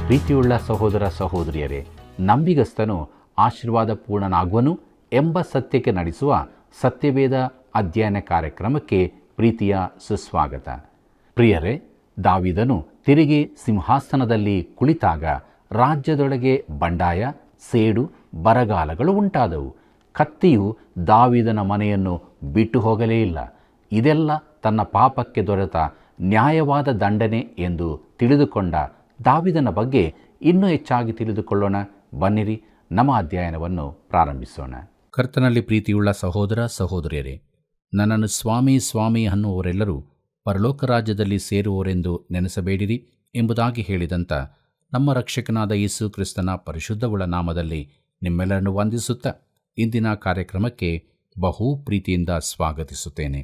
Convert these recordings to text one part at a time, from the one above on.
ಪ್ರೀತಿಯುಳ್ಳ ಸಹೋದರ ಸಹೋದರಿಯರೇ, ನಂಬಿಗಸ್ತನು ಆಶೀರ್ವಾದ ಪೂರ್ಣನಾಗುವನು ಎಂಬ ಸತ್ಯಕ್ಕೆ ನಡೆಸುವ ಸತ್ಯವೇದ ಅಧ್ಯಯನ ಕಾರ್ಯಕ್ರಮಕ್ಕೆ ಪ್ರೀತಿಯ ಸುಸ್ವಾಗತ. ಪ್ರಿಯರೇ, ದಾವೀದನು ತಿರುಗಿ ಸಿಂಹಾಸನದಲ್ಲಿ ಕುಳಿತಾಗ ರಾಜ್ಯದೊಳಗೆ ಬಂಡಾಯ, ಸೇಡು, ಬರಗಾಲಗಳು ಉಂಟಾದವು. ಕತ್ತಿಯು ದಾವೀದನ ಮನೆಯನ್ನು ಬಿಟ್ಟು ಹೋಗಲೇ ಇಲ್ಲ. ಇದೆಲ್ಲ ತನ್ನ ಪಾಪಕ್ಕೆ ದೊರೆತ ನ್ಯಾಯವಾದ ದಂಡನೆ ಎಂದು ತಿಳಿದುಕೊಂಡ ದಾವೀದನ ಬಗ್ಗೆ ಇನ್ನೂ ಹೆಚ್ಚಾಗಿ ತಿಳಿದುಕೊಳ್ಳೋಣ. ಬನ್ನಿರಿ, ನಮ್ಮ ಅಧ್ಯಯನವನ್ನು ಪ್ರಾರಂಭಿಸೋಣ. ಕರ್ತನಲ್ಲಿ ಪ್ರೀತಿಯುಳ್ಳ ಸಹೋದರ ಸಹೋದರಿಯರೇ, ನನ್ನನ್ನು ಸ್ವಾಮಿ ಸ್ವಾಮಿ ಅನ್ನುವವರೆಲ್ಲರೂ ಪರಲೋಕ ರಾಜ್ಯದಲ್ಲಿ ಸೇರುವವರೆಂದು ನೆನೆಸಬೇಡಿರಿ ಎಂಬುದಾಗಿ ಹೇಳಿದಂಥ ನಮ್ಮ ರಕ್ಷಕನಾದ ಯೇಸು ಕ್ರಿಸ್ತನ ಪರಿಶುದ್ಧವುಳ್ಳ ನಾಮದಲ್ಲಿ ನಿಮ್ಮೆಲ್ಲರನ್ನು ವಂದಿಸುತ್ತಾ ಇಂದಿನ ಕಾರ್ಯಕ್ರಮಕ್ಕೆ ಬಹು ಪ್ರೀತಿಯಿಂದ ಸ್ವಾಗತಿಸುತ್ತೇನೆ.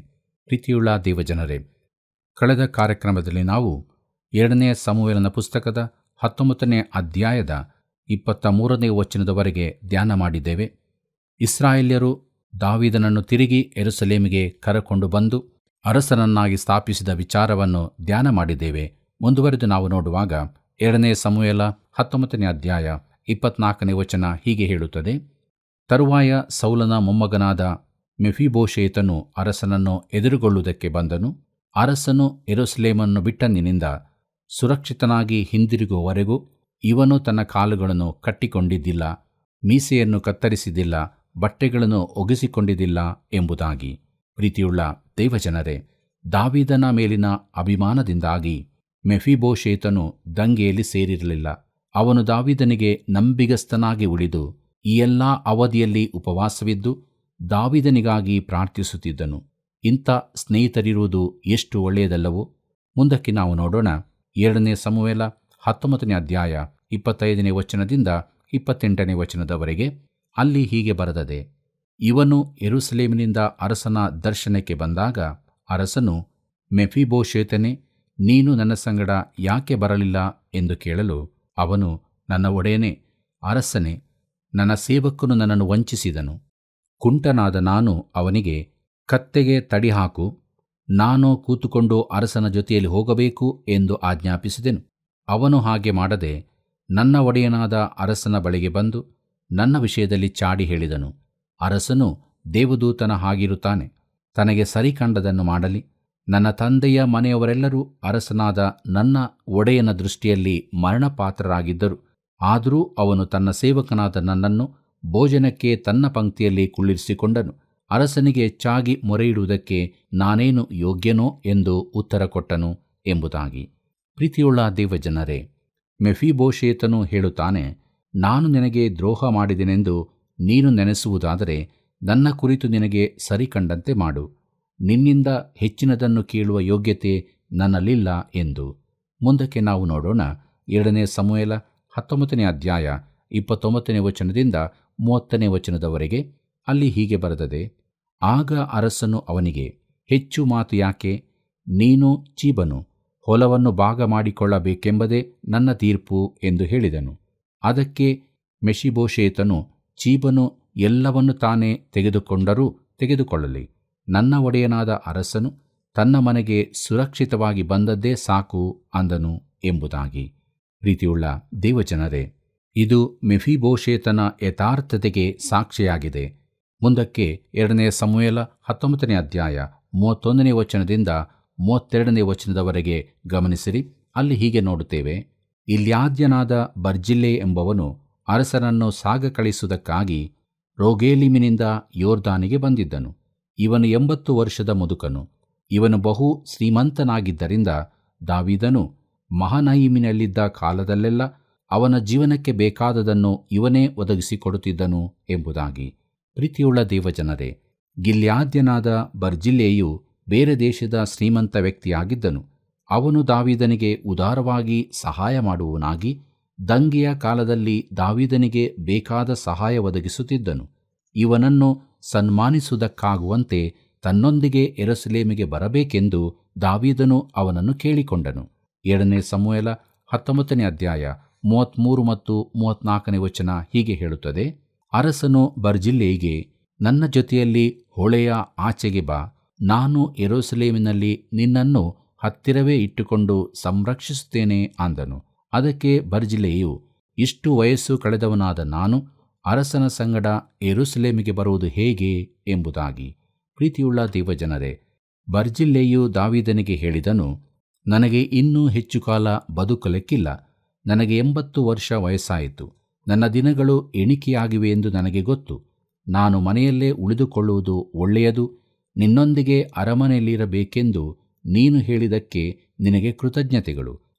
ಪ್ರೀತಿಯುಳ್ಳ ದೇವಜನರೇ, ಕಳೆದ ಕಾರ್ಯಕ್ರಮದಲ್ಲಿ ನಾವು 2ನೇ ಸಮುವೇಲನ ಪುಸ್ತಕದ 19ನೇ ಅಧ್ಯಾಯದ 23ನೇ ವಚನದವರೆಗೆ ಧ್ಯಾನ ಮಾಡಿದ್ದೇವೆ. ಇಸ್ರಾಯೇಲ್ಯರು ದಾವೀದನನ್ನು ತಿರುಗಿ ಯೆರೂಸಲೇಮಿಗೆ ಕರೆಕೊಂಡು ಬಂದು ಅರಸನನ್ನಾಗಿ ಸ್ಥಾಪಿಸಿದ ವಿಚಾರವನ್ನು ಧ್ಯಾನ ಮಾಡಿದ್ದೇವೆ. ಮುಂದುವರೆದು ನಾವು ನೋಡುವಾಗ 2ನೇ ಸಮುವೇಲ 19ನೇ ಅಧ್ಯಾಯ 24ನೇ ವಚನ ಹೀಗೆ ಹೇಳುತ್ತದೆ: ತರುವಾಯ ಸೌಲನ ಮೊಮ್ಮಗನಾದ ಮೆಫೀಬೋಶೇತನು ಅರಸನನ್ನು ಎದುರುಗೊಳ್ಳುವುದಕ್ಕೆ ಬಂದನು. ಅರಸನು ಯೆರೂಸಲೇಮನ್ನು ಬಿಟ್ಟಂದಿನಿಂದ ಸುರಕ್ಷಿತನಾಗಿ ಹಿಂದಿರುಗುವವರೆಗೂ ಇವನು ತನ್ನ ಕಾಲುಗಳನ್ನು ಕಟ್ಟಿಕೊಂಡಿದ್ದಿಲ್ಲ, ಮೀಸೆಯನ್ನು ಕತ್ತರಿಸಿದ್ದಿಲ್ಲ, ಬಟ್ಟೆಗಳನ್ನು ಒಗೆಸಿಕೊಂಡಿದ್ದಿಲ್ಲ ಎಂಬುದಾಗಿ. ಪ್ರೀತಿಯುಳ್ಳ ದೇವಜನರೇ, ದಾವೀದನ ಮೇಲಿನ ಅಭಿಮಾನದಿಂದಾಗಿ ಮೆಫೀಬೋಶೇತನು ದಂಗೆಯಲ್ಲಿ ಸೇರಿರಲಿಲ್ಲ. ಅವನು ದಾವೀದನಿಗೆ ನಂಬಿಗಸ್ತನಾಗಿ ಉಳಿದು ಈ ಎಲ್ಲ ಅವಧಿಯಲ್ಲಿ ಉಪವಾಸವಿದ್ದು ದಾವೀದನಿಗಾಗಿ ಪ್ರಾರ್ಥಿಸುತ್ತಿದ್ದನು. ಇಂಥ ಸ್ನೇಹಿತರಿರುವುದು ಎಷ್ಟು ಒಳ್ಳೆಯದಲ್ಲವೋ. ಮುಂದಕ್ಕೆ ನಾವು ನೋಡೋಣ. 2ನೇ ಸಮುವೇಲ 19ನೇ ಅಧ್ಯಾಯ 25ನೇ ವಚನದಿಂದ 28ನೇ ವಚನದವರೆಗೆ. ಅಲ್ಲಿ ಹೀಗೆ ಬರೆದದೆ: ಇವನು ಯೆರೂಸಲೇಮಿನಿಂದ ಅರಸನ ದರ್ಶನಕ್ಕೆ ಬಂದಾಗ ಅರಸನು, ಮೆಫೀಬೋಶೇತನೇ, ನೀನು ನನ್ನ ಸಂಗಡ ಯಾಕೆ ಬರಲಿಲ್ಲ ಎಂದು ಕೇಳಲು ಅವನು, ನನ್ನ ಒಡೆಯನೇ, ಅರಸನೇ, ನನ್ನ ಸೇವಕನು ನನ್ನನ್ನು ವಂಚಿಸಿದನು. ಕುಂಟನಾದ ನಾನು ಅವನಿಗೆ, ಕತ್ತೆಗೆ ತಡಿ ಹಾಕು, ನಾನು ಕೂತುಕೊಂಡು ಅರಸನ ಜೊತೆಯಲ್ಲಿ ಹೋಗಬೇಕು ಎಂದು ಆಜ್ಞಾಪಿಸಿದೆನು. ಅವನು ಹಾಗೆ ಮಾಡದೆ ನನ್ನ ಒಡೆಯನಾದ ಅರಸನ ಬಳಿಗೆ ಬಂದು ನನ್ನ ವಿಷಯದಲ್ಲಿ ಚಾಡಿ ಹೇಳಿದನು. ಅರಸನು ದೇವದೂತನ ಹಾಗಿರುತ್ತಾನೆ, ತನಗೆ ಸರಿ ಕಂಡದನ್ನು ಮಾಡಲಿ. ನನ್ನ ತಂದೆಯ ಮನೆಯವರೆಲ್ಲರೂ ಅರಸನಾದ ನನ್ನ ಒಡೆಯನ ದೃಷ್ಟಿಯಲ್ಲಿ ಮರಣಪಾತ್ರರಾಗಿದ್ದರು. ಆದರೂ ಅವನು ತನ್ನ ಸೇವಕನಾದ ನನ್ನನ್ನು ಭೋಜನಕ್ಕೆ ತನ್ನ ಪಂಕ್ತಿಯಲ್ಲಿ ಕುಳ್ಳಿರಿಸಿಕೊಂಡನು. ಅರಸನಿಗೆ ಹೆಚ್ಚಾಗಿ ಮೊರೆಯಿಡುವುದಕ್ಕೆ ನಾನೇನು ಯೋಗ್ಯನೋ ಎಂದು ಉತ್ತರ ಕೊಟ್ಟನು ಎಂಬುದಾಗಿ. ಪ್ರೀತಿಯುಳ್ಳ ದೇವಜನರೇ, ಮೆಫೀಬೋಶೇತನು ಹೇಳುತ್ತಾನೆ, ನಾನು ನಿನಗೆ ದ್ರೋಹ ಮಾಡಿದೆನೆಂದು ನೀನು ನೆನೆಸುವುದಾದರೆ ನನ್ನ ಕುರಿತು ನಿನಗೆ ಸರಿ ಕಂಡಂತೆ ಮಾಡು. ನಿನ್ನಿಂದ ಹೆಚ್ಚಿನದನ್ನು ಕೇಳುವ ಯೋಗ್ಯತೆ ನನ್ನಲ್ಲಿಲ್ಲ ಎಂದು. ಮುಂದಕ್ಕೆ ನಾವು ನೋಡೋಣ. 2ನೇ ಸಮುವೇಲ 19ನೇ ಅಧ್ಯಾಯ 29ನೇ ವಚನದಿಂದ 30ನೇ ವಚನದವರೆಗೆ. ಅಲ್ಲಿ ಹೀಗೆ ಬರೆದದೆ: ಆಗ ಅರಸನು ಅವನಿಗೆ, ಹೆಚ್ಚು ಮಾತು ಯಾಕೆ? ನೀನು ಚೀಬನು, ಹೊಲವನ್ನು ಭಾಗ ಮಾಡಿಕೊಳ್ಳಬೇಕೆಂಬುದೇ ನನ್ನ ತೀರ್ಪು ಎಂದು ಹೇಳಿದನು. ಅದಕ್ಕೆ ಮೆಫೀಬೋಶೇತನು, ಚೀಬನು ಎಲ್ಲವನ್ನು ತಾನೇ ತೆಗೆದುಕೊಂಡರೂ ತೆಗೆದುಕೊಳ್ಳಲಿ, ನನ್ನ ಒಡೆಯನಾದ ಅರಸನು ತನ್ನ ಮನೆಗೆ ಸುರಕ್ಷಿತವಾಗಿ ಬಂದದ್ದೇ ಸಾಕು ಅಂದನು ಎಂಬುದಾಗಿ. ಪ್ರೀತಿಯುಳ್ಳ ದೇವಜನರೇ, ಇದು ಮೆಫೀಬೋಶೇತನ ಯಥಾರ್ಥತೆಗೆ ಸಾಕ್ಷಿಯಾಗಿದೆ. ಮುಂದಕ್ಕೆ 2ನೇ ಸಮುವೇಲ 19ನೇ ಅಧ್ಯಾಯ 31ನೇ ವಚನದಿಂದ 32ನೇ ವಚನದವರೆಗೆ ಗಮನಿಸಿರಿ. ಅಲ್ಲಿ ಹೀಗೆ ನೋಡುತ್ತೇವೆ: ಇಲ್ಯಾದ್ಯನಾದ ಬರ್ಜಿಲ್ಲೆ ಎಂಬವನು ಅರಸನನ್ನು ಸಾಗ ಕಳಿಸುವುದಕ್ಕಾಗಿ ರೋಗೇಲಿಮಿನಿಂದ ಯೋರ್ದಾನಿಗೆ ಬಂದಿದ್ದನು. ಇವನು 80 ವರ್ಷದ ಮುದುಕನು. ಇವನು ಬಹು ಶ್ರೀಮಂತನಾಗಿದ್ದರಿಂದ ದಾವೀದನು ಮಹನಯಿಮಿನಲ್ಲಿದ್ದ ಕಾಲದಲ್ಲೆಲ್ಲ ಅವನ ಜೀವನಕ್ಕೆ ಬೇಕಾದದನ್ನು ಇವನೇ ಒದಗಿಸಿಕೊಡುತ್ತಿದ್ದನು ಎಂಬುದಾಗಿ. ಪ್ರೀತಿಯುಳ್ಳ ದೇವಜನರೇ, ಗಿಲ್ಯಾದ್ಯನಾದ ಬರ್ಜಿಲ್ಲೆಯು ಬೇರೆ ದೇಶದ ಶ್ರೀಮಂತ ವ್ಯಕ್ತಿಯಾಗಿದ್ದನು. ಅವನು ದಾವೀದನಿಗೆ ಉದಾರವಾಗಿ ಸಹಾಯ ಮಾಡುವವನಾಗಿ ದಂಗೆಯ ಕಾಲದಲ್ಲಿ ದಾವೀದನಿಗೆ ಬೇಕಾದ ಸಹಾಯ ಒದಗಿಸುತ್ತಿದ್ದನು. ಇವನನ್ನು ಸನ್ಮಾನಿಸುವುದಕ್ಕಾಗುವಂತೆ ತನ್ನೊಂದಿಗೆ ಯೆರೂಸಲೇಮಿಗೆ ಬರಬೇಕೆಂದು ದಾವೀದನು ಅವನನ್ನು ಕೇಳಿಕೊಂಡನು. 2ನೇ ಸಮುವೇಲ 19ನೇ ಅಧ್ಯಾಯ 33 ಮತ್ತು 34ನೇ ವಚನ ಹೀಗೆ ಹೇಳುತ್ತದೆ: ಅರಸನು ಬರ್ಜಿಲ್ಲೆಗೆ, ನನ್ನ ಜೊತೆಯಲ್ಲಿ ಹೊಳೆಯ ಆಚೆಗೆ ಬಾ, ನಾನು ಯೆರೂಸಲೇಮಿನಲ್ಲಿ ನಿನ್ನನ್ನು ಹತ್ತಿರವೇ ಇಟ್ಟುಕೊಂಡು ಸಂರಕ್ಷಿಸುತ್ತೇನೆ ಅಂದನು. ಅದಕ್ಕೆ ಬರ್ಜಿಲ್ಲೆಯು, ಇಷ್ಟು ವಯಸ್ಸು ಕಳೆದವನಾದ ನಾನು ಅರಸನ ಸಂಗಡ ಯೆರೂಸಲೇಮಿಗೆ ಬರುವುದು ಹೇಗೆ ಎಂಬುದಾಗಿ. ಪ್ರೀತಿಯುಳ್ಳ ದೇವಜನರೇ, ಬರ್ಜಿಲ್ಲೆಯು ದಾವೀದನಿಗೆ ಹೇಳಿದನು, ನನಗೆ ಇನ್ನೂ ಹೆಚ್ಚು ಕಾಲ ಬದುಕಲಿಕ್ಕಿಲ್ಲ. ನನಗೆ 80 ವರ್ಷ ವಯಸ್ಸಾಯಿತು. ನನ್ನ ದಿನಗಳು ಎಣಿಕೆಯಾಗಿವೆ ಎಂದು ನನಗೆ ಗೊತ್ತು. ನಾನು ಮನೆಯಲ್ಲೇ ಉಳಿದುಕೊಳ್ಳುವುದು ಒಳ್ಳೆಯದು. ನಿನ್ನೊಂದಿಗೆ ಅರಮನೆಯಲ್ಲಿರಬೇಕೆಂದು ನೀನು ಹೇಳಿದ್ದಕ್ಕೆ ನಿನಗೆ ಕೃತಜ್ಞತೆಗಳು.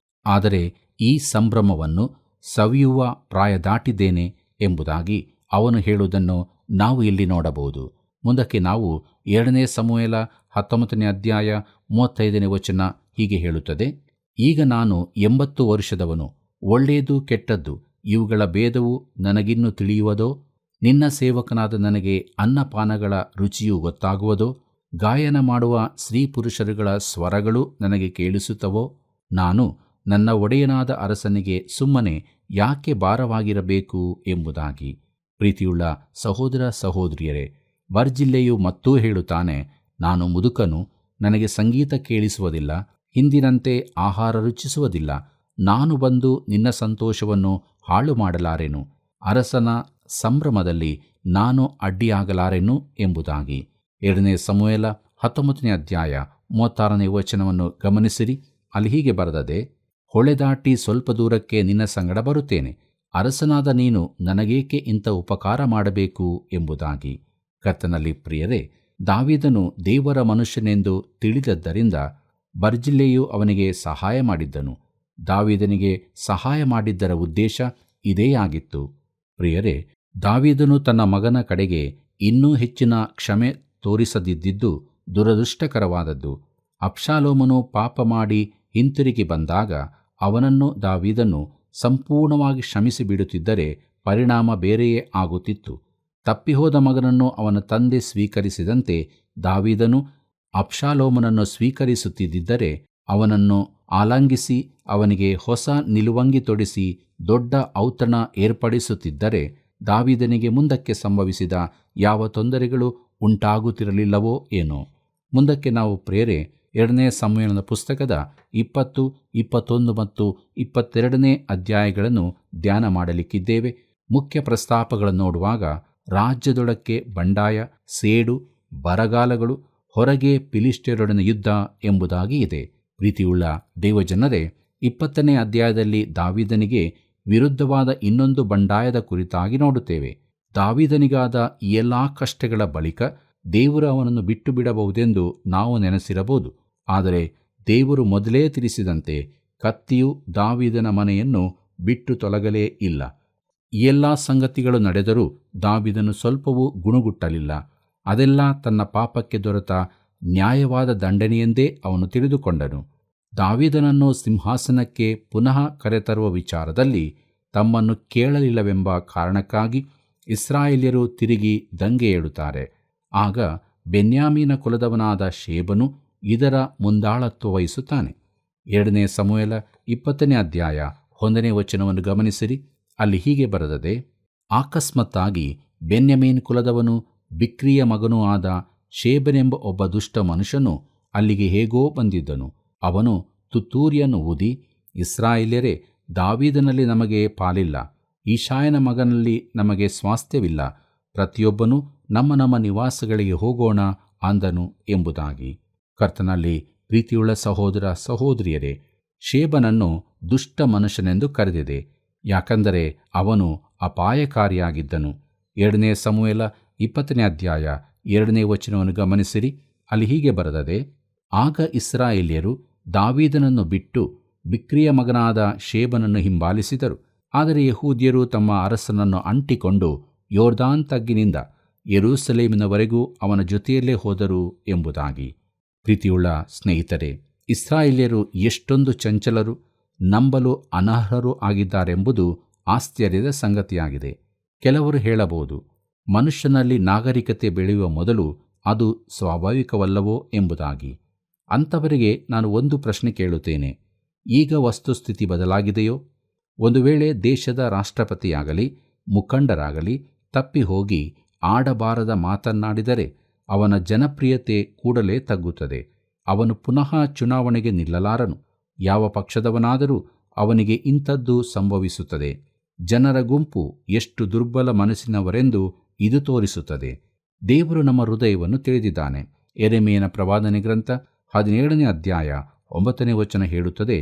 ಆದರೆ ಈ ಸಂಭ್ರಮವನ್ನು ಸವಿಯುವ ಪ್ರಾಯ ದಾಟಿದ್ದೇನೆ ಎಂಬುದಾಗಿ ಅವನು ಹೇಳುವುದನ್ನು ನಾವು ಇಲ್ಲಿ ನೋಡಬಹುದು. ಮುಂದಕ್ಕೆ ನಾವು 2 ಸಮುವೇಲ 19ನೇ ಅಧ್ಯಾಯ 35ನೇ ವಚನ ಹೀಗೆ ಹೇಳುತ್ತದೆ, ಈಗ ನಾನು 80 ವರ್ಷದವನು, ಒಳ್ಳೆಯದು ಕೆಟ್ಟದ್ದು ಇವುಗಳ ಭೇದವು ನನಗಿನ್ನೂ ತಿಳಿಯುವುದೋ? ನಿನ್ನ ಸೇವಕನಾದ ನನಗೆ ಅನ್ನಪಾನಗಳ ರುಚಿಯು ಗೊತ್ತಾಗುವುದೋ? ಗಾಯನ ಮಾಡುವ ಸ್ತ್ರೀ ಪುರುಷರುಗಳ ಸ್ವರಗಳು ನನಗೆ ಕೇಳಿಸುತ್ತವೋ? ನಾನು ನನ್ನ ಒಡೆಯನಾದ ಅರಸನಿಗೆ ಸುಮ್ಮನೆ ಯಾಕೆ ಭಾರವಾಗಿರಬೇಕು ಎಂಬುದಾಗಿ. ಪ್ರೀತಿಯುಳ್ಳ ಸಹೋದರ ಸಹೋದರಿಯರೇ, ಬರ್ಜಿಲ್ಲೆಯು ಮತ್ತೂ ಹೇಳುತ್ತಾನೆ, ನಾನು ಮುದುಕನು, ನನಗೆ ಸಂಗೀತ ಕೇಳಿಸುವುದಿಲ್ಲ, ಹಿಂದಿನಂತೆ ಆಹಾರ ರುಚಿಸುವುದಿಲ್ಲ. ನಾನು ಬಂದು ನಿನ್ನ ಸಂತೋಷವನ್ನು ಹಾಳು ಮಾಡಲಾರೆನು, ಅರಸನ ಸಂಭ್ರಮದಲ್ಲಿ ನಾನು ಅಡ್ಡಿಯಾಗಲಾರೆನು ಎಂಬುದಾಗಿ. 2 ಸಮುವೇಲ 19ನೇ ಅಧ್ಯಾಯ 36ನೇ ವಚನವನ್ನು ಗಮನಿಸಿರಿ. ಅಲ್ಲಿ ಹೀಗೆ ಬರೆದದೆ, ಹೊಳೆದಾಟಿ ಸ್ವಲ್ಪ ದೂರಕ್ಕೆ ನಿನ್ನ ಸಂಗಡ ಬರುತ್ತೇನೆ, ಅರಸನಾದ ನೀನು ನನಗೇಕೆ ಇಂಥ ಉಪಕಾರ ಮಾಡಬೇಕು ಎಂಬುದಾಗಿ. ಕರ್ತನಲ್ಲಿ ಪ್ರಿಯರೇ, ದಾವೀದನು ದೇವರ ಮನುಷ್ಯನೆಂದು ತಿಳಿದದ್ದರಿಂದ ಬರ್ಜಿಲ್ಲೆಯು ಅವನಿಗೆ ಸಹಾಯ ಮಾಡಿದ್ದನು. ದಾವೀದನಿಗೆ ಸಹಾಯ ಮಾಡಿದ್ದರ ಉದ್ದೇಶ ಇದೇ ಆಗಿತ್ತು. ಪ್ರಿಯರೇ, ದಾವೀದನು ತನ್ನ ಮಗನ ಕಡೆಗೆ ಇನ್ನೂ ಹೆಚ್ಚಿನ ಕ್ಷಮೆ ತೋರಿಸದಿದ್ದುದು ದುರದೃಷ್ಟಕರವಾದದ್ದು. ಅಬ್ಷಾಲೋಮನು ಪಾಪ ಮಾಡಿ ಹಿಂತಿರುಗಿ ಬಂದಾಗ ಅವನನ್ನು ದಾವೀದನು ಸಂಪೂರ್ಣವಾಗಿ ಕ್ಷಮಿಸಿಬಿಡುತ್ತಿದ್ದರೆ ಪರಿಣಾಮ ಬೇರೆಯೇ ಆಗುತ್ತಿತ್ತು. ತಪ್ಪಿಹೋದ ಮಗನನ್ನು ಅವನ ತಂದೆ ಸ್ವೀಕರಿಸಿದಂತೆ ದಾವೀದನು ಅಬ್ಷಾಲೋಮನನ್ನು ಸ್ವೀಕರಿಸುತ್ತಿದ್ದರೆ, ಅವನನ್ನು ಆಲಂಗಿಸಿ ಅವನಿಗೆ ಹೊಸ ನಿಲುವಂಗಿ ತೊಡಿಸಿ ದೊಡ್ಡ ಔತಣ ಏರ್ಪಡಿಸುತ್ತಿದ್ದರೆ ದಾವೀದನಿಗೆ ಮುಂದಕ್ಕೆ ಸಂಭವಿಸಿದ ಯಾವ ತೊಂದರೆಗಳು ಉಂಟಾಗುತ್ತಿರಲಿಲ್ಲವೋ ಏನೋ. ಮುಂದಕ್ಕೆ ನಾವು ಪ್ರೇರೆ 2 ಸಮುವೇಲನ ಪುಸ್ತಕದ 20, 21 ಮತ್ತು 22ನೇ ಅಧ್ಯಾಯಗಳನ್ನು ಧ್ಯಾನ ಮಾಡಲಿಕ್ಕಿದ್ದೇವೆ. ಮುಖ್ಯ ಪ್ರಸ್ತಾಪಗಳನ್ನು ನೋಡುವಾಗ ರಾಜ್ಯದೊಳಕ್ಕೆ ಬಂಡಾಯ, ಸೇಡು, ಬರಗಾಲಗಳು, ಹೊರಗೆ ಫಿಲಿಷ್ಟಿಯರೊಡನೆ ಯುದ್ಧ ಎಂಬುದಾಗಿ ಇದೆ. ಪ್ರೀತಿಯುಳ್ಳ ದೇವಜನರೇ, 20ನೇ ಅಧ್ಯಾಯದಲ್ಲಿ ದಾವೀದನಿಗೆ ವಿರುದ್ಧವಾದ ಇನ್ನೊಂದು ಬಂಡಾಯದ ಕುರಿತಾಗಿ ನೋಡುತ್ತೇವೆ. ದಾವೀದನಿಗಾದ ಈ ಎಲ್ಲ ಕಷ್ಟಗಳ ಬಳಿಕ ದೇವರು ಅವನನ್ನು ಬಿಟ್ಟು ಬಿಡಬಹುದೆಂದು ನಾವು ನೆನೆಸಿರಬಹುದು. ಆದರೆ ದೇವರು ಮೊದಲೇ ತಿಳಿಸಿದಂತೆ ಕತ್ತಿಯು ದಾವೀದನ ಮನೆಯನ್ನು ಬಿಟ್ಟು ತೊಲಗಲೇ ಇಲ್ಲ. ಈ ಎಲ್ಲ ಸಂಗತಿಗಳು ನಡೆದರೂ ದಾವೀದನು ಸ್ವಲ್ಪವೂ ಗುಣಗುಟ್ಟಲಿಲ್ಲ. ಅದೆಲ್ಲ ತನ್ನ ಪಾಪಕ್ಕೆ ದೊರೆತ ನ್ಯಾಯವಾದ ದಂಡನೆಯೆಂದೇ ಅವನು ತಿಳಿದುಕೊಂಡನು. ದಾವೀದನನ್ನು ಸಿಂಹಾಸನಕ್ಕೆ ಪುನಃ ಕರೆತರುವ ವಿಚಾರದಲ್ಲಿ ತಮ್ಮನ್ನು ಕೇಳಲಿಲ್ಲವೆಂಬ ಕಾರಣಕ್ಕಾಗಿ ಇಸ್ರಾಯೇಲ್ಯರು ತಿರುಗಿ ದಂಗೆ ಏಳುತ್ತಾರೆ. ಆಗ ಬೆನ್ಯಾಮೀನ ಕುಲದವನಾದ ಶೇಬನು ಇದರ ಮುಂದಾಳತ್ವ ವಹಿಸುತ್ತಾನೆ. 2 ಸಮುವೇಲ 20ನೇ ಅಧ್ಯಾಯ 1ನೇ ವಚನವನ್ನು ಗಮನಿಸಿರಿ. ಅಲ್ಲಿ ಹೀಗೆ ಬರೆದದೆ, ಆಕಸ್ಮಾತ್ತಾಗಿ ಬೆನ್ಯಾಮೀನ್ ಕುಲದವನು ಬಿಕ್ರಿಯ ಮಗನೂ ಆದ ಶೇಬನೆಂಬ ಒಬ್ಬ ದುಷ್ಟ ಮನುಷ್ಯನು ಅಲ್ಲಿಗೆ ಹೇಗೋ ಬಂದಿದ್ದನು. ಅವನು ತುತ್ತೂರಿಯನ್ನು ಊದಿ, ಇಸ್ರಾಯೇಲ್ಯರೇ, ದಾವೀದನಲ್ಲಿ ನಮಗೆ ಪಾಲಿಲ್ಲ, ಈಶಾಯನ ಮಗನಲ್ಲಿ ನಮಗೆ ಸ್ವಾಸ್ಥ್ಯವಿಲ್ಲ, ಪ್ರತಿಯೊಬ್ಬನೂ ನಮ್ಮ ನಮ್ಮ ನಿವಾಸಗಳಿಗೆ ಹೋಗೋಣ ಅಂದನು ಎಂಬುದಾಗಿ. ಕರ್ತನಲ್ಲಿ ಪ್ರೀತಿಯುಳ್ಳ ಸಹೋದರ ಸಹೋದರಿಯರೇ, ಶೇಬನನ್ನು ದುಷ್ಟ ಮನುಷ್ಯನೆಂದು ಕರೆದಿದೆ, ಯಾಕಂದರೆ ಅವನು ಅಪಾಯಕಾರಿಯಾಗಿದ್ದನು. 2 ಸಮುವೇಲ 20ನೇ ಅಧ್ಯಾಯ 2ನೇ ವಚನವನ್ನು ಗಮನಿಸಿರಿ. ಅಲ್ಲಿ ಹೀಗೆ ಬರೆದದೆ, ಆಗ ಇಸ್ರಾಯೇಲ್ಯರು ದಾವೀದನನ್ನು ಬಿಟ್ಟು ಬಿಕ್ರಿಯ ಮಗನಾದ ಶೇಬನನ್ನು ಹಿಂಬಾಲಿಸಿದರು. ಆದರೆ ಯಹೂದ್ಯರು ತಮ್ಮ ಅರಸನನ್ನು ಅಂಟಿಕೊಂಡು ಯೋರ್ದಾನ್ ತಗ್ಗಿನಿಂದ ಯೆರೂಸಲೇಮಿನವರೆಗೂ ಅವನ ಜೊತೆಯಲ್ಲೇ ಹೋದರು ಎಂಬುದಾಗಿ. ಪ್ರೀತಿಯುಳ್ಳ ಸ್ನೇಹಿತರೆ, ಇಸ್ರಾಯೇಲ್ಯರು ಎಷ್ಟೊಂದು ಚಂಚಲರು, ನಂಬಲು ಅನರ್ಹರು ಆಗಿದ್ದಾರೆಂಬುದು ಆಶ್ಚರ್ಯದ ಸಂಗತಿಯಾಗಿದೆ. ಕೆಲವರು ಹೇಳಬಹುದು, ಮನುಷ್ಯನಲ್ಲಿ ನಾಗರಿಕತೆ ಬೆಳೆಯುವ ಮೊದಲು ಅದು ಸ್ವಾಭಾವಿಕವಲ್ಲವೋ ಎಂಬುದಾಗಿ. ಅಂಥವರಿಗೆ ನಾನು ಒಂದು ಪ್ರಶ್ನೆ ಕೇಳುತ್ತೇನೆ, ಈಗ ವಸ್ತುಸ್ಥಿತಿ ಬದಲಾಗಿದೆಯೋ? ಒಂದು ವೇಳೆ ದೇಶದ ರಾಷ್ಟ್ರಪತಿಯಾಗಲಿ ಮುಖಂಡರಾಗಲಿ ತಪ್ಪಿ ಹೋಗಿ ಆಡಬಾರದ ಮಾತನ್ನಾಡಿದರೆ ಅವನ ಜನಪ್ರಿಯತೆ ಕೂಡಲೇ ತಗ್ಗುತ್ತದೆ. ಅವನು ಪುನಃ ಚುನಾವಣೆಗೆ ನಿಲ್ಲಲಾರನು. ಯಾವ ಪಕ್ಷದವನಾದರೂ ಅವನಿಗೆ ಇಂಥದ್ದು ಸಂಭವಿಸುತ್ತದೆ. ಜನರ ಗುಂಪು ಎಷ್ಟು ದುರ್ಬಲ ಮನಸ್ಸಿನವರೆಂದು ಇದು ತೋರಿಸುತ್ತದೆ. ದೇವರು ನಮ್ಮ ಹೃದಯವನ್ನು ತಿಳಿದಿದ್ದಾನೆ. ಯೆರೆಮೀಯನ ಪ್ರವಾದನೆ ಗ್ರಂಥ 17ನೇ ಅಧ್ಯಾಯ 9ನೇ ವಚನ ಹೇಳುತ್ತದೆ,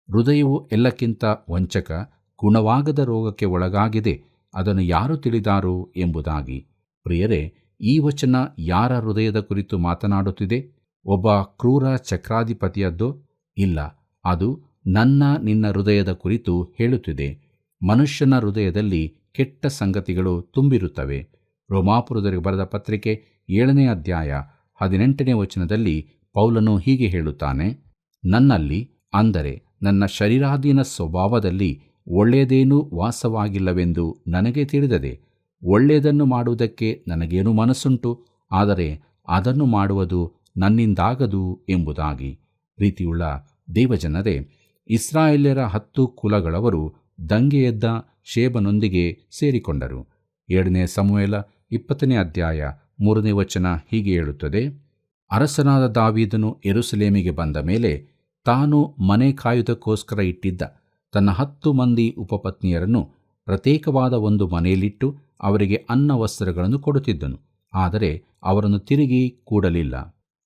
ಹೃದಯವು ಎಲ್ಲಕ್ಕಿಂತ ವಂಚಕ, ಗುಣವಾಗದ ರೋಗಕ್ಕೆ ಒಳಗಾಗಿದೆ, ಅದನ್ನು ಯಾರು ತಿಳಿದಾರು ಎಂಬುದಾಗಿ. ಪ್ರಿಯರೇ, ಈ ವಚನ ಯಾರ ಹೃದಯದ ಕುರಿತು ಮಾತನಾಡುತ್ತಿದೆ? ಒಬ್ಬ ಕ್ರೂರ ಚಕ್ರಾಧಿಪತಿಯದ್ದೋ? ಇಲ್ಲ, ಅದು ನಿನ್ನ ಹೃದಯದ ಕುರಿತು ಹೇಳುತ್ತಿದೆ. ಮನುಷ್ಯನ ಹೃದಯದಲ್ಲಿ ಕೆಟ್ಟ ಸಂಗತಿಗಳು ತುಂಬಿರುತ್ತವೆ. ರೋಮಾಪುರದವರಿಗೆ ಬರೆದ ಪತ್ರಿಕೆ 7ನೇ ಅಧ್ಯಾಯ 18ನೇ ವಚನದಲ್ಲಿ ಪೌಲನು ಹೀಗೆ ಹೇಳುತ್ತಾನೆ, ನನ್ನಲ್ಲಿ, ಅಂದರೆ ನನ್ನ ಶರೀರಾಧೀನ ಸ್ವಭಾವದಲ್ಲಿ ಒಳ್ಳೆಯದೇನೂ ವಾಸವಾಗಿಲ್ಲವೆಂದು ನನಗೆ ತಿಳಿದದೆ. ಒಳ್ಳೆಯದನ್ನು ಮಾಡುವುದಕ್ಕೆ ನನಗೇನು ಮನಸ್ಸುಂಟು, ಆದರೆ ಅದನ್ನು ಮಾಡುವುದು ನನ್ನಿಂದಾಗದು ಎಂಬುದಾಗಿ. ಪ್ರೀತಿಯುಳ್ಳ ದೇವಜನರೇ, ಇಸ್ರಾಯೇಲ್ಯರ 10 ಕುಲಗಳವರು ದಂಗೆಯೆದ್ದ ಶೇಬನೊಂದಿಗೆ ಸೇರಿಕೊಂಡರು. 2ನೇ ಸಮುವೇಲ 20ನೇ ಅಧ್ಯಾಯ 3ನೇ ವಚನ ಹೀಗೆ ಹೇಳುತ್ತದೆ, ಅರಸನಾದ ದಾವೀದನು ಯೆರೂಸಲೇಮಿಗೆ ಬಂದ ಮೇಲೆ ತಾನು ಮನೆ ಕಾಯುವುದಕ್ಕೋಸ್ಕರ ಇಟ್ಟಿದ್ದ ತನ್ನ 10 ಮಂದಿ ಉಪಪತ್ನಿಯರನ್ನು ಪ್ರತ್ಯೇಕವಾದ ಒಂದು ಮನೆಯಲ್ಲಿಟ್ಟು ಅವರಿಗೆ ಅನ್ನ ವಸ್ತ್ರಗಳನ್ನು ಕೊಡುತ್ತಿದ್ದನು. ಆದರೆ ಅವರನ್ನು ತಿರುಗಿ ಕೂಡಲಿಲ್ಲ.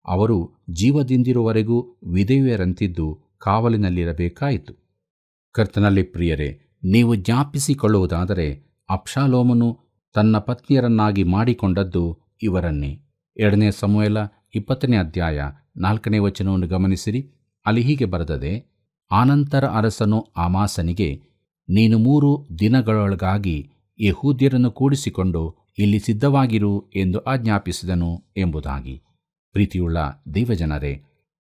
ಅವರು ಜೀವದಿಂದಿರುವವರೆಗೂ ವಿಧವೆಯರಂತಿದ್ದು ಕಾವಲಿನಲ್ಲಿರಬೇಕಾಯಿತು. ಕರ್ತನಲ್ಲಿ ಪ್ರಿಯರೇ, ನೀವು ಜ್ಞಾಪಿಸಿಕೊಳ್ಳುವುದಾದರೆ ಅಬ್ಷಾಲೋಮನು ತನ್ನ ಪತ್ನಿಯರನ್ನಾಗಿ ಮಾಡಿಕೊಂಡದ್ದು ಇವರನ್ನೇ. 2ನೇ ಸಮುವೇಲ 20ನೇ ಅಧ್ಯಾಯ 4ನೇ ವಚನವನ್ನು ಗಮನಿಸಿರಿ. ಅಲ್ಲಿ ಹೀಗೆ ಬರೆದದೆ, ಆನಂತರ ಅರಸನು ಅಮಾಸನಿಗೆ, ನೀನು 3 ದಿನಗಳೊಳಗಾಗಿ ಯೆಹೂದ್ಯರನ್ನು ಕೂಡಿಸಿಕೊಂಡು ಇಲ್ಲಿ ಸಿದ್ಧವಾಗಿರು ಎಂದು ಆಜ್ಞಾಪಿಸಿದನು ಎಂಬುದಾಗಿ. ಪ್ರೀತಿಯುಳ್ಳ ದೇವಜನರೇ,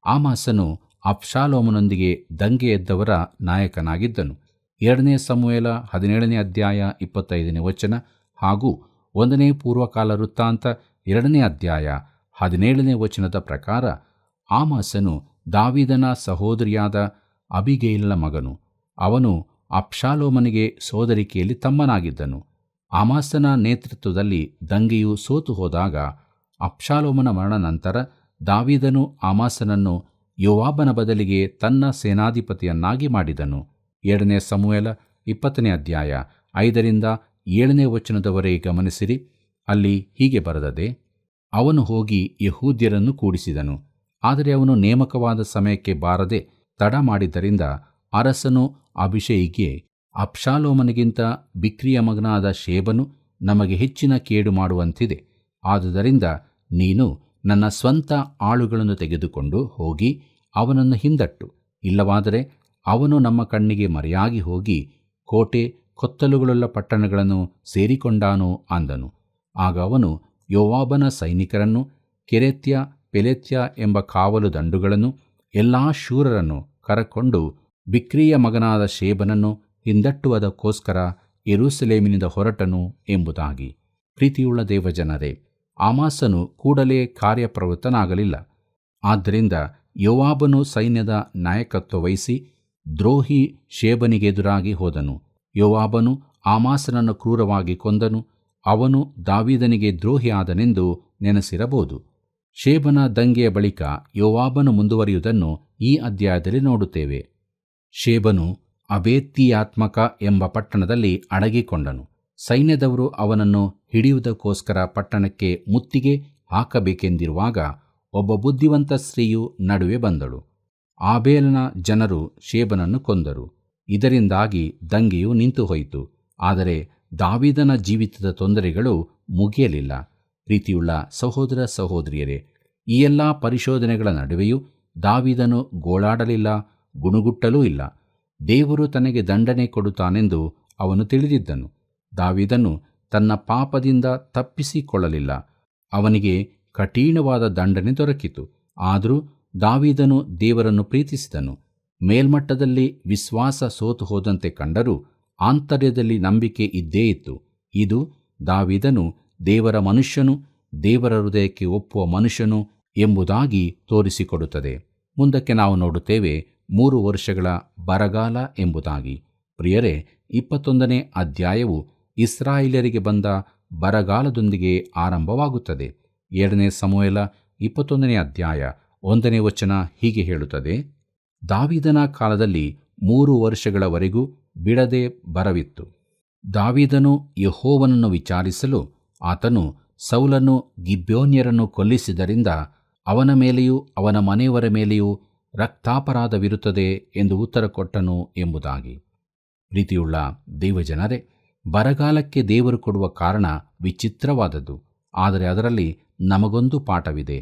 ಆಮಾಸನು ಅಬ್ಷಾಲೋಮನೊಂದಿಗೆ ದಂಗೆ ಎದ್ದವರ ನಾಯಕನಾಗಿದ್ದನು. 2ನೇ ಸಮುವೇಲ 17ನೇ ಅಧ್ಯಾಯ 25ನೇ ವಚನ ಹಾಗೂ 1ನೇ ಪೂರ್ವಕಾಲ ವೃತ್ತಾಂತ 2ನೇ ಅಧ್ಯಾಯ 17ನೇ ವಚನದ ಪ್ರಕಾರ ಆಮಾಸನು ದಾವೀದನ ಸಹೋದರಿಯಾದ ಅಬಿಗೈಲನ ಮಗನು. ಅವನು ಅಬ್ಷಾಲೋಮನಿಗೆ ಸೋದರಿಕೆಯಲ್ಲಿ ತಮ್ಮನಾಗಿದ್ದನು. ಆಮಾಸನ ನೇತೃತ್ವದಲ್ಲಿ ದಂಗೆಯು ಸೋತು ಹೋದಾಗ ಅಬ್ಷಾಲೋಮನ ಮರಣ ನಂತರ ದಾವೀದನು ಆಮಾಸನನ್ನು ಯೋವಾಬನ ಬದಲಿಗೆ ತನ್ನ ಸೇನಾಧಿಪತಿಯನ್ನಾಗಿ ಮಾಡಿದನು. 2ನೇ ಸಮುವೇಲ 20ನೇ ಅಧ್ಯಾಯ 5ರಿಂದ 7ನೇ ವಚನದವರೆಗೆ ಗಮನಿಸಿರಿ. ಅಲ್ಲಿ ಹೀಗೆ ಬರೆದದೆ, ಅವನು ಹೋಗಿ ಯೆಹೂದ್ಯರನ್ನು ಕೂಡಿಸಿದನು. ಆದರೆ ಅವನು ನೇಮಕವಾದ ಸಮಯಕ್ಕೆ ಬಾರದೆ ತಡ ಮಾಡಿದ್ದರಿಂದ ಅರಸನು ಅಭಿಷೇಕಿಗೆ, ಅಬ್ಷಾಲೋಮನಿಗಿಂತ ಬಿಕ್ರಿಯ ಮಗನಾದ ಶೇಬನು ನಮಗೆ ಹೆಚ್ಚಿನ ಕೇಡು ಮಾಡುವಂತಿದೆ. ಆದುದರಿಂದ ನೀನು ನನ್ನ ಸ್ವಂತ ಆಳುಗಳನ್ನು ತೆಗೆದುಕೊಂಡು ಹೋಗಿ ಅವನನ್ನು ಹಿಂದಟ್ಟು, ಇಲ್ಲವಾದರೆ ಅವನು ನಮ್ಮ ಕಣ್ಣಿಗೆ ಮರೆಯಾಗಿ ಹೋಗಿ ಕೋಟೆ ಕೊತ್ತಲುಗಳುಳ್ಳ ಪಟ್ಟಣಗಳನ್ನು ಸೇರಿಕೊಂಡಾನು ಅಂದನು. ಆಗ ಅವನು ಯೋವಾಬನ ಸೈನಿಕರನ್ನು, ಕೆರೆತ್ಯ ಪೆಲೆತ್ಯ ಎಂಬ ಕಾವಲು ದಂಡುಗಳನ್ನು, ಎಲ್ಲಾ ಶೂರರನ್ನು ಕರಕೊಂಡು ಬಿಕ್ರಿಯ ಮಗನಾದ ಶೇಬನನ್ನು ಹಿಂದಟ್ಟುವುದಕ್ಕೋಸ್ಕರ ಯೆರೂಸಲೇಮಿನಿಂದ ಹೊರಟನು ಎಂಬುದಾಗಿ. ಪ್ರೀತಿಯುಳ್ಳ ದೇವಜನರೇ, ಆಮಾಸನು ಕೂಡಲೇ ಕಾರ್ಯಪ್ರವೃತ್ತನಾಗಲಿಲ್ಲ. ಆದ್ದರಿಂದ ಯೋವಾಬನು ಸೈನ್ಯದ ನಾಯಕತ್ವ ವಹಿಸಿ ದ್ರೋಹಿ ಶೇಬನಿಗೆದುರಾಗಿ ಹೋದನು. ಯೋವಾಬನು ಆಮಾಸನನ್ನು ಕ್ರೂರವಾಗಿ ಕೊಂದನು. ಅವನು ದಾವೀದನಿಗೆ ದ್ರೋಹಿಯಾದನೆಂದು ನೆನೆಸಿರಬಹುದು. ಶೇಬನ ದಂಗೆಯ ಬಳಿಕ ಯೋವಾಬನು ಮುಂದುವರಿಯುವುದನ್ನು ಈ ಅಧ್ಯಾಯದಲ್ಲಿ ನೋಡುತ್ತೇವೆ. ಶೇಬನು ಅಬೇತ್ಯಾತ್ಮಕ ಎಂಬ ಪಟ್ಟಣದಲ್ಲಿ ಅಡಗಿಕೊಂಡನು. ಸೈನ್ಯದವರು ಅವನನ್ನು ಹಿಡಿಯುವುದಕ್ಕೋಸ್ಕರ ಪಟ್ಟಣಕ್ಕೆ ಮುತ್ತಿಗೆ ಹಾಕಬೇಕೆಂದಿರುವಾಗ ಒಬ್ಬ ಬುದ್ಧಿವಂತ ಸ್ತ್ರೀಯು ನಡುವೆ ಬಂದಳು. ಆಬೇಲನ ಜನರು ಶೇಬನನ್ನು ಕೊಂದರು. ಇದರಿಂದಾಗಿ ದಂಗೆಯು ನಿಂತು ಹೋಯಿತು. ಆದರೆ ದಾವೀದನ ಜೀವಿತದ ತೊಂದರೆಗಳು ಮುಗಿಯಲಿಲ್ಲ. ಪ್ರೀತಿಯುಳ್ಳ ಸಹೋದರ ಸಹೋದರಿಯರೇ, ಈ ಎಲ್ಲ ಪರಿಶೋಧನೆಗಳ ನಡುವೆಯೂ ದಾವೀದನು ಗೋಳಾಡಲಿಲ್ಲ, ಗುಣುಗುಟ್ಟಲೂ ಇಲ್ಲ. ದೇವರು ತನಗೆ ದಂಡನೆ ಕೊಡುತ್ತಾನೆಂದು ಅವನು ತಿಳಿದಿದ್ದನು. ದಾವೀದನು ತನ್ನ ಪಾಪದಿಂದ ತಪ್ಪಿಸಿಕೊಳ್ಳಲಿಲ್ಲ. ಅವನಿಗೆ ಕಠಿಣವಾದ ದಂಡನೆ ದೊರಕಿತು. ಆದರೂ ದಾವೀದನು ದೇವರನ್ನು ಪ್ರೀತಿಸಿದನು. ಮೇಲ್ಮಟ್ಟದಲ್ಲಿ ವಿಶ್ವಾಸ ಸೋತು ಹೋದಂತೆ ಕಂಡರೂ ಆಂತರ್ಯದಲ್ಲಿ ನಂಬಿಕೆ ಇದ್ದೇ ಇತ್ತು. ಇದು ದಾವೀದನು ದೇವರ ಮನುಷ್ಯನು, ದೇವರ ಹೃದಯಕ್ಕೆ ಒಪ್ಪುವ ಮನುಷ್ಯನು ಎಂಬುದಾಗಿ ತೋರಿಸಿಕೊಡುತ್ತದೆ. ಮುಂದಕ್ಕೆ ನಾವು ನೋಡುತ್ತೇವೆ 3 ವರ್ಷಗಳ ಬರಗಾಲ ಎಂಬುದಾಗಿ. ಪ್ರಿಯರೇ, 21ನೇ ಅಧ್ಯಾಯವು ಇಸ್ರಾಯೇಲ್ಯರಿಗೆ ಬಂದ ಬರಗಾಲದೊಂದಿಗೆ ಆರಂಭವಾಗುತ್ತದೆ. 2ನೇ ಸಮುವೇಲ 21ನೇ ಅಧ್ಯಾಯ 1ನೇ ವಚನ ಹೀಗೆ ಹೇಳುತ್ತದೆ, ದಾವೀದನ ಕಾಲದಲ್ಲಿ 3 ವರ್ಷಗಳವರೆಗೂ ಬಿಡದೆ ಬರವಿತ್ತು. ದಾವೀದನು ಯೆಹೋವನನ್ನು ವಿಚಾರಿಸಲು ಆತನು, ಸೌಲನು ಗಿಬ್ಯೋನ್ಯರನ್ನು ಕೊಲ್ಲಿಸಿದ್ದರಿಂದ ಅವನ ಮೇಲೆಯೂ ಅವನ ಮನೆಯವರ ಮೇಲೆಯೂ ರಕ್ತಾಪರಾಧವಿರುತ್ತದೆ ಎಂದು ಉತ್ತರ ಕೊಟ್ಟನು ಎಂಬುದಾಗಿ. ಪ್ರೀತಿಯುಳ್ಳ ದೇವಜನರೇ, ಬರಗಾಲಕ್ಕೆ ದೇವರು ಕೊಡುವ ಕಾರಣ ವಿಚಿತ್ರವಾದದ್ದು, ಆದರೆ ಅದರಲ್ಲಿ ನಮಗೊಂದು ಪಾಠವಿದೆ.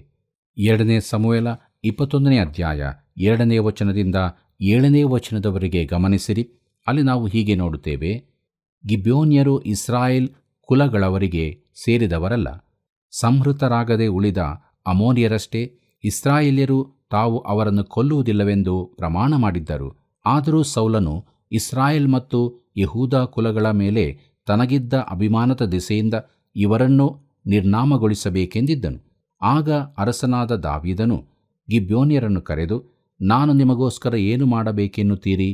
2 ಸಮುವೇಲ 21 ಅಧ್ಯಾಯ 2 ವಚನದಿಂದ 7 ವಚನದವರೆಗೆ ಗಮನಿಸಿರಿ. ಅಲ್ಲಿ ನಾವು ಹೀಗೆ ನೋಡುತ್ತೇವೆ: ಗಿಬ್ಯೋನ್ಯರು ಇಸ್ರಾಯೇಲ್ ಕುಲಗಳವರಿಗೆ ಸೇರಿದವರಲ್ಲ, ಸಂಹೃತರಾಗದೆ ಉಳಿದ ಅಮೋನಿಯರಷ್ಟೇ. ಇಸ್ರಾಯೇಲ್ಯರು ತಾವು ಅವರನ್ನು ಕೊಲ್ಲುವುದಿಲ್ಲವೆಂದು ಪ್ರಮಾಣ ಮಾಡಿದ್ದರು. ಆದರೂ ಸೌಲನು ಇಸ್ರಾಯೇಲ್ ಮತ್ತು ಯೆಹೂದ ಕುಲಗಳ ಮೇಲೆ ತನಗಿದ್ದ ಅಭಿಮಾನದ ದೆಸೆಯಿಂದ ಇವರನ್ನು ನಿರ್ನಾಮಗೊಳಿಸಬೇಕೆಂದಿದ್ದನು. ಆಗ ಅರಸನಾದ ದಾವೀದನು ಗಿಬ್ಯೋನ್ಯರನ್ನು ಕರೆದು, ನಾನು ನಿಮಗೋಸ್ಕರ ಏನು ಮಾಡಬೇಕೆನ್ನುತ್ತೀರಿ?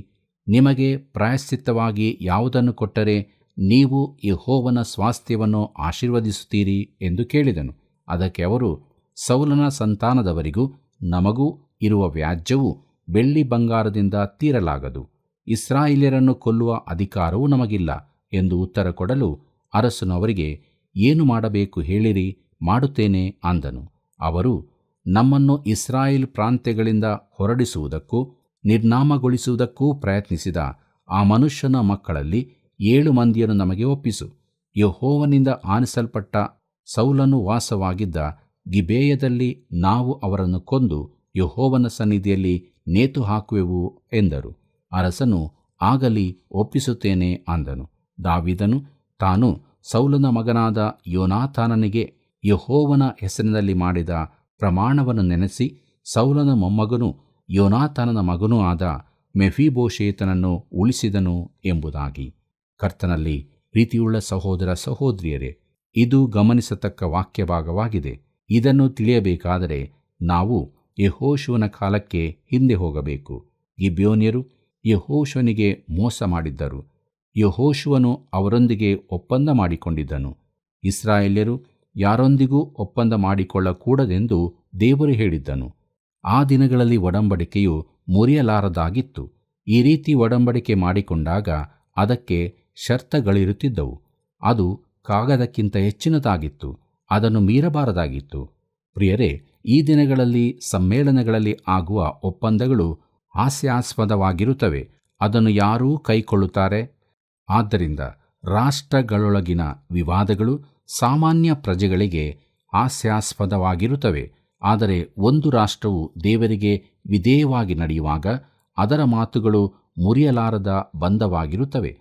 ನಿಮಗೆ ಪ್ರಾಯಶ್ಚಿತ್ತವಾಗಿ ಯಾವುದನ್ನು ಕೊಟ್ಟರೆ ನೀವು ಯೆಹೋವನ ಸ್ವಾಸ್ಥ್ಯವನ್ನು ಆಶೀರ್ವದಿಸುತ್ತೀರಿ ಎಂದು ಕೇಳಿದನು. ಅದಕ್ಕೆ ಅವರು, ಸೌಲನ ಸಂತಾನದವರಿಗೂ ನಮಗೂ ಇರುವ ವ್ಯಾಜ್ಯವು ಬೆಳ್ಳಿ ಬಂಗಾರದಿಂದ ತೀರಲಾಗದು, ಇಸ್ರಾಯೇಲ್ಯರನ್ನು ಕೊಲ್ಲುವ ಅಧಿಕಾರವೂ ನಮಗಿಲ್ಲ ಎಂದು ಉತ್ತರ ಕೊಡಲು, ಅರಸನು ಅವರಿಗೆ, ಏನು ಮಾಡಬೇಕು ಹೇಳಿರಿ, ಮಾಡುತ್ತೇನೆ ಅಂದನು. ಅವರು, ನಮ್ಮನ್ನು ಇಸ್ರಾಯೇಲ್ ಪ್ರಾಂತ್ಯಗಳಿಂದ ಹೊರಡಿಸುವುದಕ್ಕೂ ನಿರ್ನಾಮಗೊಳಿಸುವುದಕ್ಕೂ ಪ್ರಯತ್ನಿಸಿದ ಆ ಮನುಷ್ಯನ ಮಕ್ಕಳಲ್ಲಿ 7 ಮಂದಿಯನ್ನು ನಮಗೆ ಒಪ್ಪಿಸು. ಯೆಹೋವನಿಂದ ಆನಿಸಲ್ಪಟ್ಟ ಸೌಲನು ವಾಸವಾಗಿದ್ದ ಗಿಬೆಯದಲ್ಲಿ ನಾವು ಅವರನ್ನು ಕೊಂದು ಯೆಹೋವನ ಸನ್ನಿಧಿಯಲ್ಲಿ ನೇತು ಹಾಕುವೆವು ಎಂದರು. ಅರಸನು, ಆಗಲಿ, ಒಪ್ಪಿಸುತ್ತೇನೆ ಅಂದನು. ದಾವೀದನು ತಾನು ಸೌಲನ ಮಗನಾದ ಯೋನಾತಾನನಿಗೆ ಯೆಹೋವನ ಹೆಸರಿನಲ್ಲಿ ಮಾಡಿದ ಪ್ರಮಾಣವನ್ನು ನೆನೆಸಿ, ಸೌಲನ ಮೊಮ್ಮಗನೂ ಯೋನಾತಾನನ ಮಗನೂ ಆದ ಮೆಫೀಬೋಶೇತನನ್ನು ಉಳಿಸಿದನು ಎಂಬುದಾಗಿ. ಕರ್ತನಲ್ಲಿ ಪ್ರೀತಿಯುಳ್ಳ ಸಹೋದರ ಸಹೋದರಿಯರೇ, ಇದು ಗಮನಿಸತಕ್ಕ ವಾಕ್ಯ ಭಾಗವಾಗಿದೆ. ಇದನ್ನು ತಿಳಿಯಬೇಕಾದರೆ ನಾವು ಯೆಹೋಶುವನ ಕಾಲಕ್ಕೆ ಹಿಂದೆ ಹೋಗಬೇಕು. ಗಿಬ್ಯೋನ್ಯರು ಯೆಹೋಶುವನಿಗೆ ಮೋಸ ಮಾಡಿದ್ದರು. ಯೆಹೋಶುವನು ಅವರೊಂದಿಗೆ ಒಪ್ಪಂದ ಮಾಡಿಕೊಂಡಿದ್ದನು. ಇಸ್ರಾಯೇಲ್ಯರು ಯಾರೊಂದಿಗೂ ಒಪ್ಪಂದ ಮಾಡಿಕೊಳ್ಳಕೂಡದೆಂದು ದೇವರು ಹೇಳಿದ್ದನು. ಆ ದಿನಗಳಲ್ಲಿ ಒಡಂಬಡಿಕೆಯು ಮುರಿಯಲಾರದಾಗಿತ್ತು. ಈ ರೀತಿ ಒಡಂಬಡಿಕೆ ಮಾಡಿಕೊಂಡಾಗ ಅದಕ್ಕೆ ಷರತ್ತುಗಳಿರುತ್ತಿದ್ದವು. ಅದು ಕಾಗದಕ್ಕಿಂತ ಹೆಚ್ಚಿನದಾಗಿತ್ತು. ಅದನ್ನು ಮೀರಬಾರದಾಗಿತ್ತು. ಪ್ರಿಯರೇ, ಈ ದಿನಗಳಲ್ಲಿ ಸಮ್ಮೇಳನಗಳಲ್ಲಿ ಆಗುವ ಒಪ್ಪಂದಗಳು ಹಾಸ್ಯಾಸ್ಪದವಾಗಿರುತ್ತವೆ. ಅದನ್ನು ಯಾರೂ ಕೈಕೊಳ್ಳುತ್ತಾರೆ. ಆದ್ದರಿಂದ ರಾಷ್ಟ್ರಗಳೊಳಗಿನ ವಿವಾದಗಳು ಸಾಮಾನ್ಯ ಪ್ರಜೆಗಳಿಗೆ ಹಾಸ್ಯಾಸ್ಪದವಾಗಿರುತ್ತವೆ. ಆದರೆ ಒಂದು ರಾಷ್ಟ್ರವು ದೇವರಿಗೆ ವಿಧೇಯವಾಗಿ ನಡೆಯುವಾಗ ಅದರ ಮಾತುಗಳು ಮುರಿಯಲಾರದ ಬಂಧವಾಗಿರುತ್ತವೆ.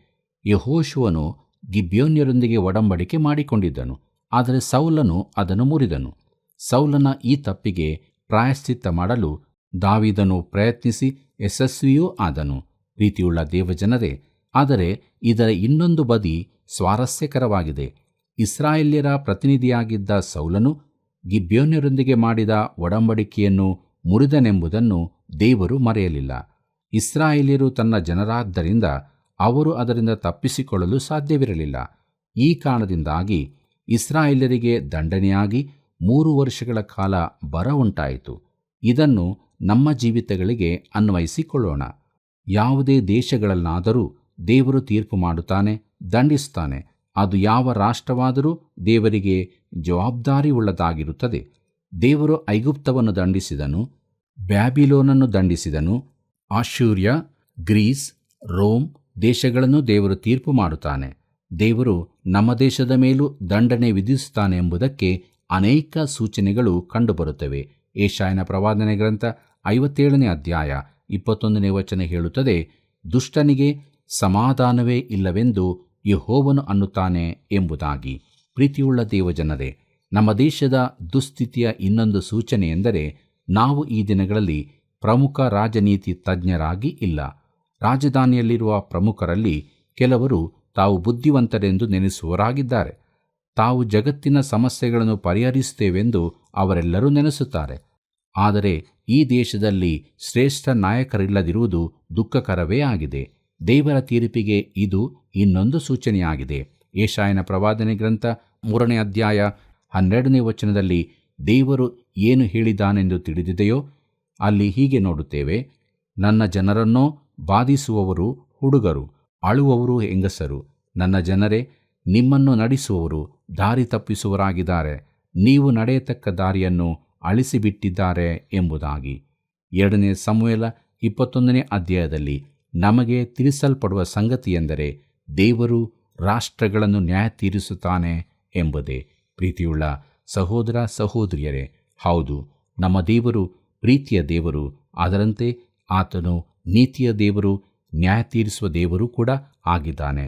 ಯೆಹೋಶುವನು ಗಿಬ್ಯೋನ್ಯರೊಂದಿಗೆ ಒಡಂಬಡಿಕೆ ಮಾಡಿಕೊಂಡಿದ್ದನು, ಆದರೆ ಸೌಲನು ಅದನ್ನು ಮುರಿದನು. ಸೌಲನ ಈ ತಪ್ಪಿಗೆ ಪ್ರಾಯಶ್ಚಿತ್ತ ಮಾಡಲು ದಾವೀದನು ಪ್ರಯತ್ನಿಸಿ ಯಶಸ್ವಿಯೂ ಆದನು. ಪ್ರೀತಿಯುಳ್ಳ ದೇವಜನರೇ, ಆದರೆ ಇದರ ಇನ್ನೊಂದು ಬದಿ ಸ್ವಾರಸ್ಯಕರವಾಗಿದೆ. ಇಸ್ರಾಯೇಲ್ಯರ ಪ್ರತಿನಿಧಿಯಾಗಿದ್ದ ಸೌಲನು ಗಿಬ್ಯೋನ್ಯರೊಂದಿಗೆ ಮಾಡಿದ ಒಡಂಬಡಿಕೆಯನ್ನು ಮುರಿದನೆಂಬುದನ್ನು ದೇವರು ಮರೆಯಲಿಲ್ಲ. ಇಸ್ರಾಯೇಲ್ಯರು ತನ್ನ ಜನರಾದ್ದರಿಂದ ಅವರು ಅದರಿಂದ ತಪ್ಪಿಸಿಕೊಳ್ಳಲು ಸಾಧ್ಯವಿರಲಿಲ್ಲ. ಈ ಕಾರಣದಿಂದಾಗಿ ಇಸ್ರಾಯೇಲ್ಯರಿಗೆ ದಂಡನೆಯಾಗಿ 3 ವರ್ಷಗಳ ಕಾಲ ಬರ ಉಂಟಾಯಿತು. ಇದನ್ನು ನಮ್ಮ ಜೀವಿತಗಳಿಗೆ ಅನ್ವಯಿಸಿಕೊಳ್ಳೋಣ. ಯಾವುದೇ ದೇಶಗಳನ್ನಾದರೂ ದೇವರು ತೀರ್ಪು ಮಾಡುತ್ತಾನೆ, ದಂಡಿಸುತ್ತಾನೆ. ಅದು ಯಾವ ರಾಷ್ಟ್ರವಾದರೂ ದೇವರಿಗೆ ಜವಾಬ್ದಾರಿಯುಳ್ಳದಾಗಿರುತ್ತದೆ. ದೇವರು ಐಗುಪ್ತವನ್ನು ದಂಡಿಸಿದನು, ಬ್ಯಾಬಿಲೋನನ್ನು ದಂಡಿಸಿದನು. ಆಶೂರ್ಯ, ಗ್ರೀಸ್, ರೋಮ್ ದೇಶಗಳನ್ನು ದೇವರು ತೀರ್ಪು ಮಾಡುತ್ತಾನೆ. ದೇವರು ನಮ್ಮ ದೇಶದ ಮೇಲೂ ದಂಡನೆ ವಿಧಿಸುತ್ತಾನೆ ಎಂಬುದಕ್ಕೆ ಅನೇಕ ಸೂಚನೆಗಳು ಕಂಡುಬರುತ್ತವೆ. ಯೆಶಾಯನ ಪ್ರವಾದನೆ ಗ್ರಂಥ 57 ಅಧ್ಯಾಯ 21 ವಚನ ಹೇಳುತ್ತದೆ, ದುಷ್ಟನಿಗೆ ಸಮಾಧಾನವೇ ಇಲ್ಲವೆಂದು ಯೆಹೋವನು ಅನ್ನುತ್ತಾನೆ ಎಂಬುದಾಗಿ. ಪ್ರೀತಿಯುಳ್ಳ ದೇವಜನರೇ, ನಮ್ಮ ದೇಶದ ದುಸ್ಥಿತಿಯ ಇನ್ನೊಂದು ಸೂಚನೆ ಎಂದರೆ ನಾವು ಈ ದಿನಗಳಲ್ಲಿ ಪ್ರಮುಖ ರಾಜನೀತಿ ತಜ್ಞರಾಗಿ ಇಲ್ಲ. ರಾಜಧಾನಿಯಲ್ಲಿರುವ ಪ್ರಮುಖರಲ್ಲಿ ಕೆಲವರು ತಾವು ಬುದ್ಧಿವಂತರೆಂದು ನೆನೆಸುವವರಾಗಿದ್ದಾರೆ. ತಾವು ಜಗತ್ತಿನ ಸಮಸ್ಯೆಗಳನ್ನು ಪರಿಹರಿಸುತ್ತೇವೆಂದು ಅವರೆಲ್ಲರೂ ನೆನೆಸುತ್ತಾರೆ. ಆದರೆ ಈ ದೇಶದಲ್ಲಿ ಶ್ರೇಷ್ಠ ನಾಯಕರಿಲ್ಲದಿರುವುದು ದುಃಖಕರವೇ ಆಗಿದೆ. ದೇವರ ತೀರ್ಪಿಗೆ ಇದು ಇನ್ನೊಂದು ಸೂಚನೆಯಾಗಿದೆ. ಯೆಶಾಯನ ಪ್ರವಾದನೆ ಗ್ರಂಥ 3 ಅಧ್ಯಾಯ 12 ವಚನದಲ್ಲಿ ದೇವರು ಏನು ಹೇಳಿದ್ದಾನೆಂದು ತಿಳಿದಿದೆಯೋ ಅಲ್ಲಿ ಹೀಗೆ ನೋಡುತ್ತೇವೆ, ನನ್ನ ಜನರನ್ನೋ ಬಾಧಿಸುವವರು ಹುಡುಗರು, ಅಳುವವರು ಹೆಂಗಸರು. ನನ್ನ ಜನರೇ, ನಿಮ್ಮನ್ನು ನಡೆಸುವವರು ದಾರಿ ತಪ್ಪಿಸುವರಾಗಿದ್ದಾರೆ, ನೀವು ನಡೆಯತಕ್ಕ ದಾರಿಯನ್ನು ಅಳಿಸಿಬಿಟ್ಟಿದ್ದಾರೆ ಎಂಬುದಾಗಿ. 2 ಸಮುವೇಲ 21 ಅಧ್ಯಾಯದಲ್ಲಿ ನಮಗೆ ತಿಳಿಸಲ್ಪಡುವ ಸಂಗತಿಯೆಂದರೆ ದೇವರು ರಾಷ್ಟ್ರಗಳನ್ನು ನ್ಯಾಯ ತೀರಿಸುತ್ತಾನೆ ಎಂಬುದೇ. ಪ್ರೀತಿಯುಳ್ಳ ಸಹೋದರ ಸಹೋದರಿಯರೇ, ಹೌದು, ನಮ್ಮ ದೇವರು ಪ್ರೀತಿಯ ದೇವರು, ಅದರಂತೆ ಆತನು ನೀತಿಯ ದೇವರು, ನ್ಯಾಯ ತೀರಿಸುವ ದೇವರು ಕೂಡ ಆಗಿದ್ದಾನೆ.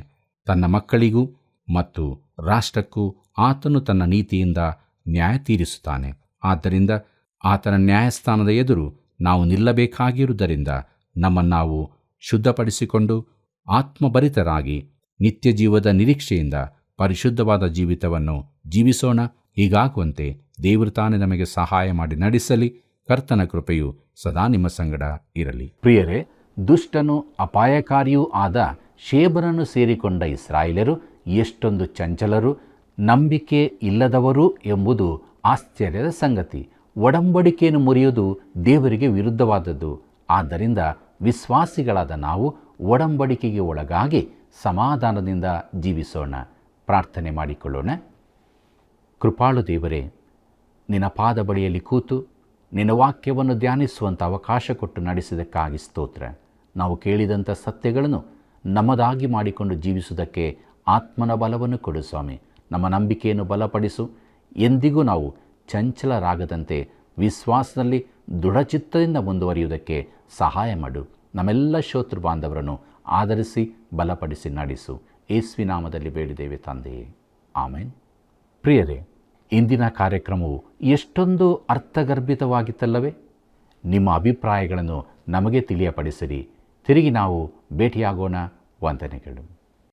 ತನ್ನ ಮಕ್ಕಳಿಗೂ ಮತ್ತು ರಾಷ್ಟ್ರಕ್ಕೂ ಆತನು ತನ್ನ ನೀತಿಯಿಂದ ನ್ಯಾಯ ತೀರಿಸುತ್ತಾನೆ. ಆದ್ದರಿಂದ ಆತನ ನ್ಯಾಯಸ್ಥಾನದ ಎದುರು ನಾವು ನಿಲ್ಲಬೇಕಾಗಿರುವುದರಿಂದ ನಮ್ಮನ್ನು ಶುದ್ಧಪಡಿಸಿಕೊಂಡು ಆತ್ಮಭರಿತರಾಗಿ ನಿತ್ಯ ಜೀವದ ನಿರೀಕ್ಷೆಯಿಂದ ಪರಿಶುದ್ಧವಾದ ಜೀವಿತವನ್ನು ಜೀವಿಸೋಣ. ಹೀಗಾಗುವಂತೆ ದೇವರು ತಾನೇ ನಮಗೆ ಸಹಾಯ ಮಾಡಿ ನಡೆಸಲಿ. ಕರ್ತನ ಕೃಪೆಯು ಸದಾ ನಿಮ್ಮ ಸಂಗಡ ಇರಲಿ. ಪ್ರಿಯರೇ, ದುಷ್ಟನು ಅಪಾಯಕಾರಿಯೂ ಆದ ಶೇಬರನ್ನು ಸೇರಿಕೊಂಡ ಇಸ್ರಾಯೇಲರು ಎಷ್ಟೊಂದು ಚಂಚಲರು, ನಂಬಿಕೆ ಇಲ್ಲದವರು ಎಂಬುದು ಆಶ್ಚರ್ಯದ ಸಂಗತಿ. ಒಡಂಬಡಿಕೆಯನ್ನು ಮುರಿಯುವುದು ದೇವರಿಗೆ ವಿರುದ್ಧವಾದದ್ದು. ಆದ್ದರಿಂದ ವಿಶ್ವಾಸಿಗಳಾದ ನಾವು ಒಡಂಬಡಿಕೆಗೆ ಒಳಗಾಗಿ ಸಮಾಧಾನದಿಂದ ಜೀವಿಸೋಣ. ಪ್ರಾರ್ಥನೆ ಮಾಡಿಕೊಳ್ಳೋಣ. ಕೃಪಾಳು ದೇವರೇ, ನಿನ್ನ ಪಾದ ಬಳಿಯಲ್ಲಿ ಕೂತು ನಿನ್ನ ವಾಕ್ಯವನ್ನು ಧ್ಯಾನಿಸುವಂಥ ಅವಕಾಶ ಕೊಟ್ಟು ನಡೆಸಿದ್ದಕ್ಕಾಗಿ ಸ್ತೋತ್ರ. ನಾವು ಕೇಳಿದಂಥ ಸತ್ಯಗಳನ್ನು ನಮ್ಮದಾಗಿ ಮಾಡಿಕೊಂಡು ಜೀವಿಸುವುದಕ್ಕೆ ಆತ್ಮನ ಬಲವನ್ನು ಕೊಡು ಸ್ವಾಮಿ. ನಮ್ಮ ನಂಬಿಕೆಯನ್ನು ಬಲಪಡಿಸು. ಎಂದಿಗೂ ನಾವು ಚಂಚಲರಾಗದಂತೆ ವಿಶ್ವಾಸದಲ್ಲಿ ದೃಢಚಿತ್ತದಿಂದ ಮುಂದುವರಿಯುವುದಕ್ಕೆ ಸಹಾಯ ಮಾಡು. ನಮ್ಮೆಲ್ಲ ಶೋತೃ ಬಾಂಧವರನ್ನು ಆಧರಿಸಿ ಬಲಪಡಿಸಿ ನಡೆಸು. ಯೇಸುವಿನ ನಾಮದಲ್ಲಿ ಬೇಡಿದ್ದೇವೆ ತಂದೆಯೇ, ಆಮೇನ್. ಪ್ರಿಯರೇ, ಇಂದಿನ ಕಾರ್ಯಕ್ರಮವು ಎಷ್ಟೊಂದು ಅರ್ಥಗರ್ಭಿತವಾಗಿತ್ತಲ್ಲವೇ? ನಿಮ್ಮ ಅಭಿಪ್ರಾಯಗಳನ್ನು ನಮಗೆ ತಿಳಿಯಪಡಿಸಿರಿ. ತಿರುಗಿ ನಾವು ಭೇಟಿಯಾಗೋಣ. ವಂದನೆಗಳು.